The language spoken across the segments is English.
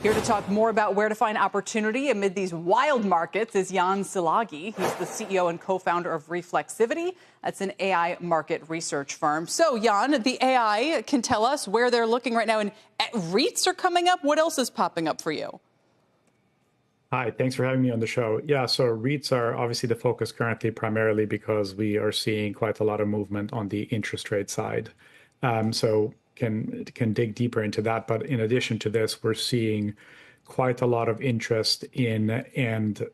Here to talk more about where to find opportunity amid these wild markets is Jan Szilagyi. He's the CEO and co-founder of Reflexivity. That's an AI market research firm. So, Jan, the AI can tell us where they're looking right now, and REITs are coming up. What else is popping up for you? Hi, thanks for having me on the show. Yeah, so REITs are obviously the focus currently, primarily because we are seeing quite a lot of movement on the interest rate side. So can dig deeper into that. But in addition to this, we're seeing quite a lot of interest in and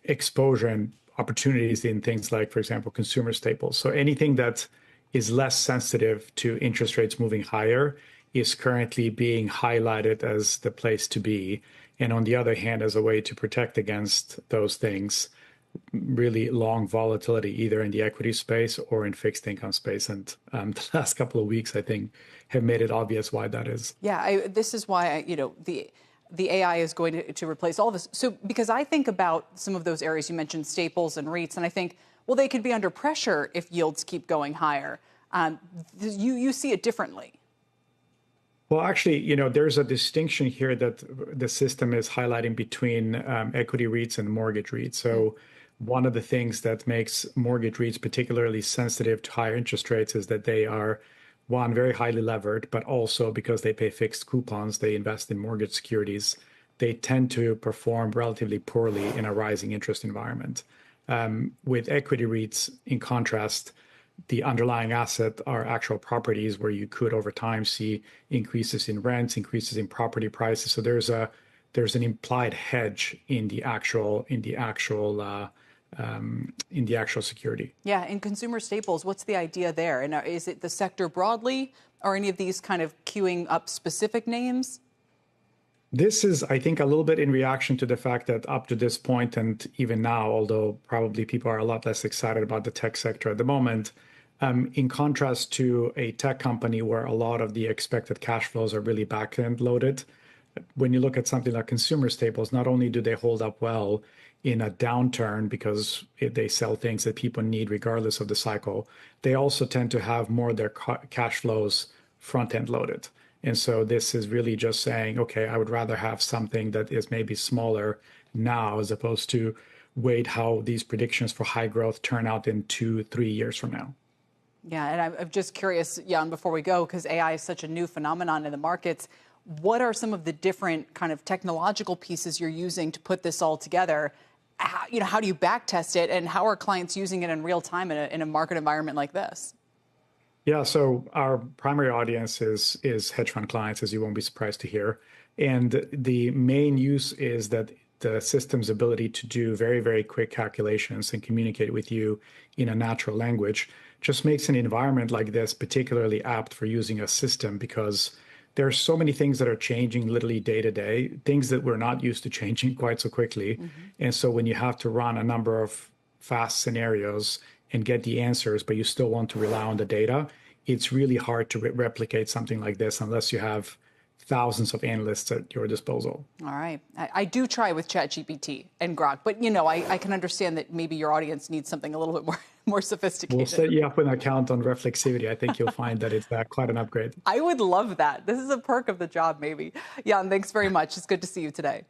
exposure and opportunities in things like, for example, consumer staples. So anything that is less sensitive to interest rates moving higher is currently being highlighted as the place to be. And on the other hand, as a way to protect against those things, really long volatility, either in the equity space or in fixed income space. And the last couple of weeks, I think, have made it obvious why that is. Yeah, this is why, the AI is going to replace all of this. So because I think about some of those areas you mentioned, staples and REITs, and I think, well, they could be under pressure if yields keep going higher. You see it differently. Well, actually, there's a distinction here that the system is highlighting between equity REITs and mortgage REITs. So one of the things that makes mortgage REITs particularly sensitive to higher interest rates is that they are, one, very highly levered, but also because they pay fixed coupons, they invest in mortgage securities. They tend to perform relatively poorly in a rising interest environment. With equity REITs, in contrast, the underlying asset are actual properties where you could over time see increases in rents, increases in property prices. So there's an implied hedge in the actual security. Yeah, in consumer staples, what's the idea there? And is it the sector broadly, or any of these kind of queuing up specific names? This is, I think, a little bit in reaction to the fact that up to this point, and even now, although probably people are a lot less excited about the tech sector at the moment, in contrast to a tech company where a lot of the expected cash flows are really back-end loaded, when you look at something like consumer staples, not only do they hold up well in a downturn because they sell things that people need regardless of the cycle, they also tend to have more of their cash flows front-end loaded. And so this is really just saying, okay, I would rather have something that is maybe smaller now as opposed to wait how these predictions for high growth turn out in 2-3 years from now. Yeah, and I'm just curious, Jan, before we go, because AI is such a new phenomenon in the markets, what are some of the different kind of technological pieces you're using to put this all together? How do you back test it, and how are clients using it in real time in a market environment like this? Yeah, so our primary audience is hedge fund clients, as you won't be surprised to hear. And the main use is that the system's ability to do very, very quick calculations and communicate with you in a natural language just makes an environment like this particularly apt for using a system, because there are so many things that are changing literally day to day, things that we're not used to changing quite so quickly. And so when you have to run a number of fast scenarios and get the answers, but you still want to rely on the data, it's really hard to replicate something like this unless you have thousands of analysts at your disposal. All right. I do try with ChatGPT and Grok, but I can understand that maybe your audience needs something a little bit more sophisticated. We'll set you up with an account on Reflexivity. I think you'll find that it's quite an upgrade. I would love that. This is a perk of the job, maybe. Jan, thanks very much. It's good to see you today.